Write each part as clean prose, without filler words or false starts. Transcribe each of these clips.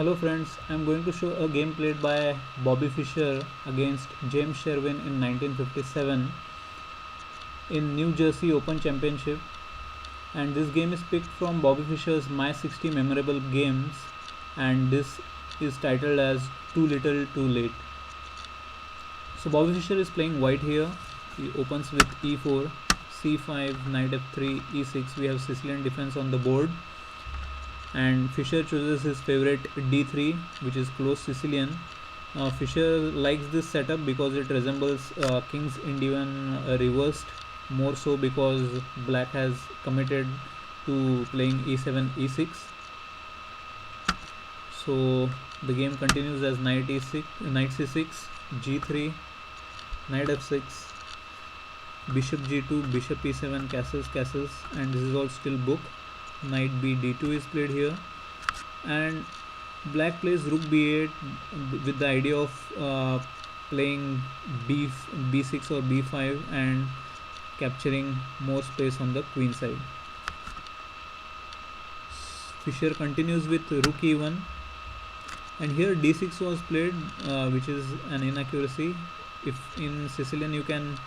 Hello friends, I am going to show a game played by Bobby Fischer against James Sherwin in 1957 in New Jersey Open Championship, and this game is picked from Bobby Fischer's My 60 Memorable Games, and this is titled as Too Little Too Late. So Bobby Fischer is playing white here. He opens with e4, c5, knight f3, e6. We have Sicilian defense on the board, and Fischer chooses his favorite d3, which is close Sicilian. Fischer likes this setup because it resembles King's Indian reversed, more so because black has committed to playing e7 e6. So the game continues as knight e6, knight c6, g3, knight f6, bishop g2, bishop e7, castles, and this is all still book. Knight b d2 is played here, and black plays rook b8 with the idea of playing b6 or b5 and capturing more space on the queen side. Fischer continues with rook e1, and here d6 was played, which is an inaccuracy. If in Sicilian you can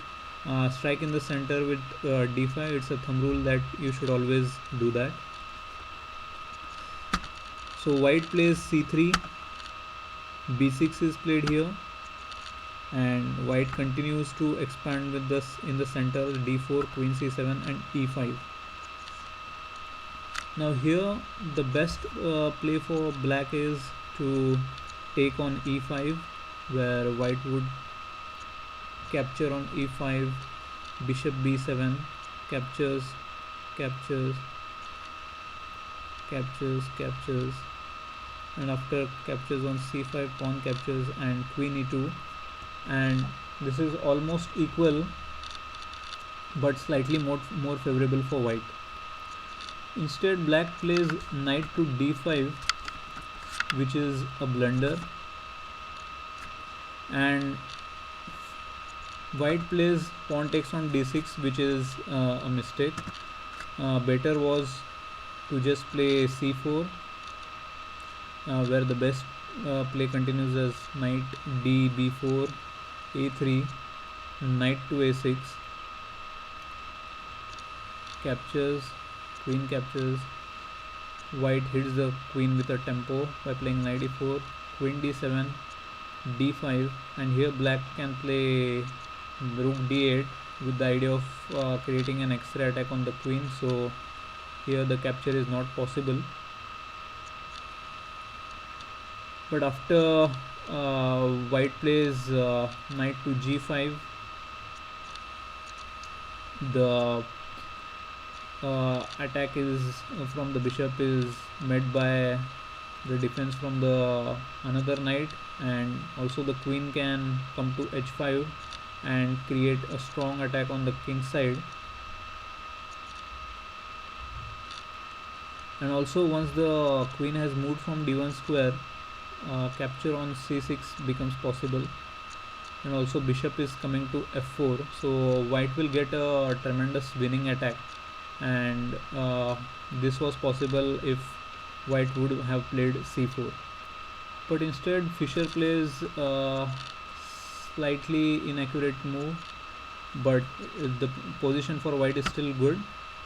strike in the center with d5, it's a thumb rule that you should always do that. So white plays c3, b6 is played here, and white continues to expand with this in the center, d4, queen c7, and e5. Now here the best play for black is to take on e5, where white would capture on e5, bishop b7, captures, and after captures on c5, pawn captures, and queen e2, and this is almost equal but slightly more favorable for white. Instead, black plays knight to d5, which is a blunder, and white plays pawn takes on d6, which is a mistake. Better was to just play c4, where the best play continues as knight d b4, a3, knight to a6, captures, queen captures. White hits the queen with a tempo by playing knight e4, queen d7, d5, and here black can play rook d8 with the idea of creating an extra attack on the queen, so here the capture is not possible. But after white plays knight to g5, the attack is from the bishop is met by the defense from the another knight, and also the queen can come to h5 and create a strong attack on the king side. And also once the queen has moved from d1 square, capture on c6 becomes possible, and also bishop is coming to f4, so white will get a tremendous winning attack, and this was possible if white would have played c4. But instead Fischer plays slightly inaccurate move, but the position for white is still good,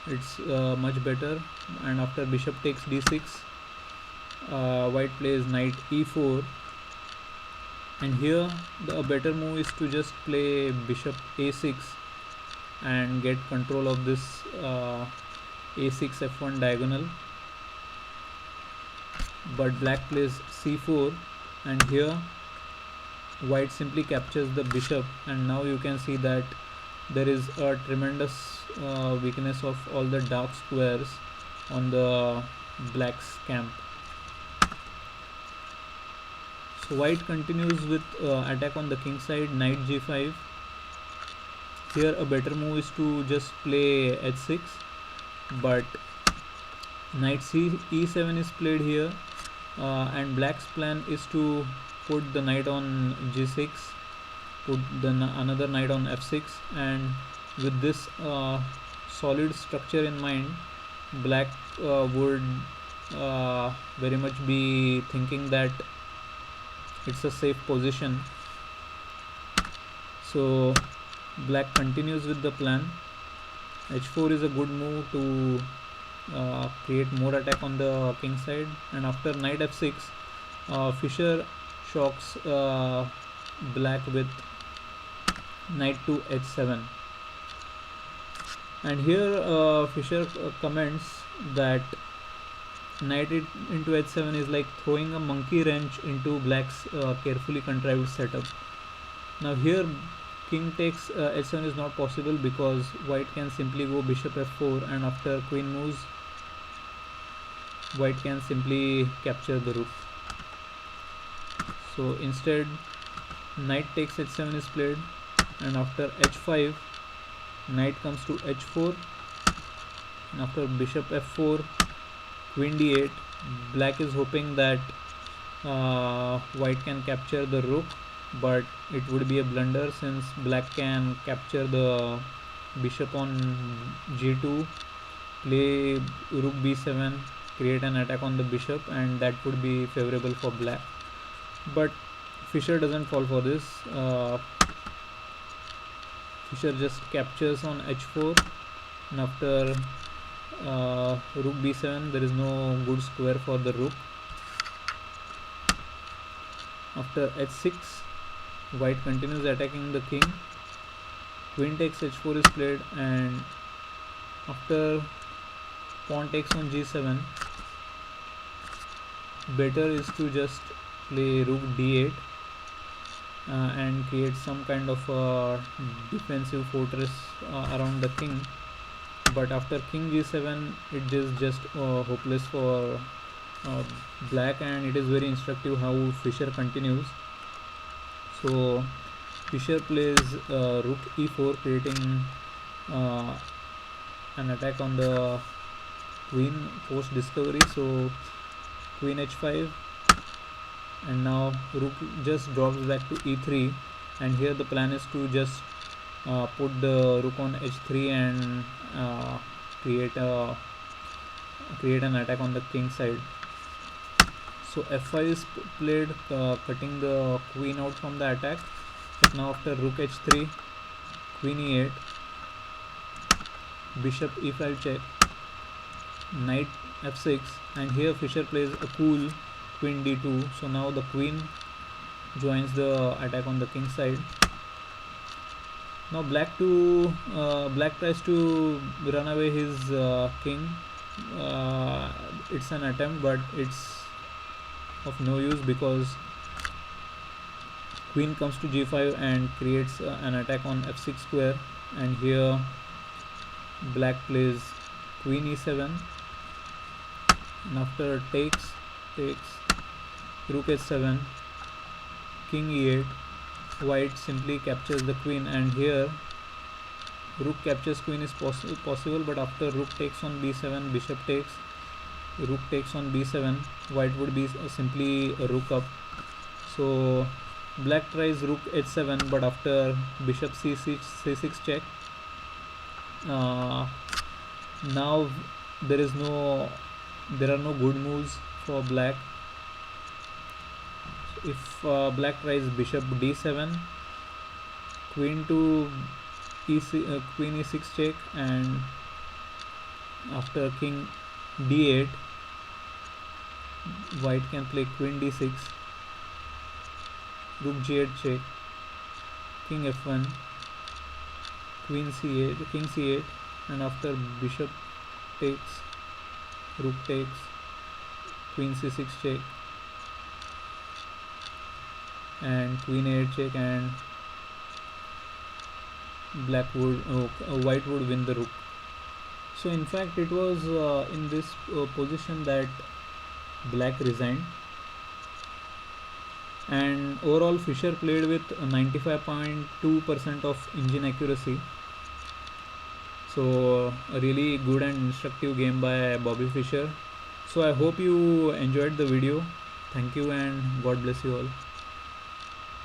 it's much better. And after bishop takes d6, white plays knight e4, and here the better move is to just play bishop a6 and get control of this a6 f1 diagonal. But black plays c4, and here white simply captures the bishop, and now you can see that there is a tremendous weakness of all the dark squares on the black's camp. So white continues with attack on the king side, knight g5. Here a better move is to just play h6, but knight e7 is played here, and black's plan is to put the knight on g6, put another knight on f6, and with this solid structure in mind, black would very much be thinking that it's a safe position. So black continues with the plan. h4 is a good move to create more attack on the king side, and after knight f6, Fischer shocks black with knight to h7. And here Fischer comments that knight into h7 is like throwing a monkey wrench into black's carefully contrived setup. Now here king takes h7 is not possible because white can simply go bishop f4, and after queen moves, white can simply capture the rook. So instead knight takes h7 is played, and after h5 knight comes to h4, and after bishop f4 queen d8. Black is hoping that white can capture the rook, but it would be a blunder since black can capture the bishop on g2, play rook b7, create an attack on the bishop, and that would be favorable for black. But Fischer doesn't fall for this. Fischer just captures on h4, and after rook b7 there is no good square for the rook. After h6 white continues attacking the king, queen takes h4 is played, and after pawn takes on g7, better is to just play rook d8 and create some kind of defensive fortress around the king. But after king g7 it is just hopeless for black, and it is very instructive how Fischer continues. So Fischer plays rook e4, creating an attack on the queen post discovery. So queen h5, and now rook just drops back to e3, and here the plan is to just put the rook on h3 and create an attack on the king side. So f5 is played, cutting the queen out from the attack. But now after rook h3, queen e8, bishop e5 check, knight f6, and here Fischer plays a cool queen d2. So now the queen joins the attack on the king side. Now black tries to run away his king. It's an attempt, but it's of no use because queen comes to g5 and creates an attack on f6 square. And here black plays queen e7, and after takes rook h7, king e8, white simply captures the queen, and here rook captures queen is possible, but after rook takes on b7, bishop takes, rook takes on b7, white would be simply a rook up. So black tries rook h7, but after bishop c6 check, now there are no good moves for black. If black tries bishop d7, queen to queen e6 check, and after king d8, white can play queen d6, rook g8 check, king f1, queen c8, king c8, and after bishop takes, rook takes, queen c6 check, and queen a8 check, and white would win the rook. So in fact it was in this position that black resigned, and overall Fischer played with 95.2% of engine accuracy. So a really good and instructive game by Bobby Fischer. So I hope you enjoyed the video. Thank you and God bless you all.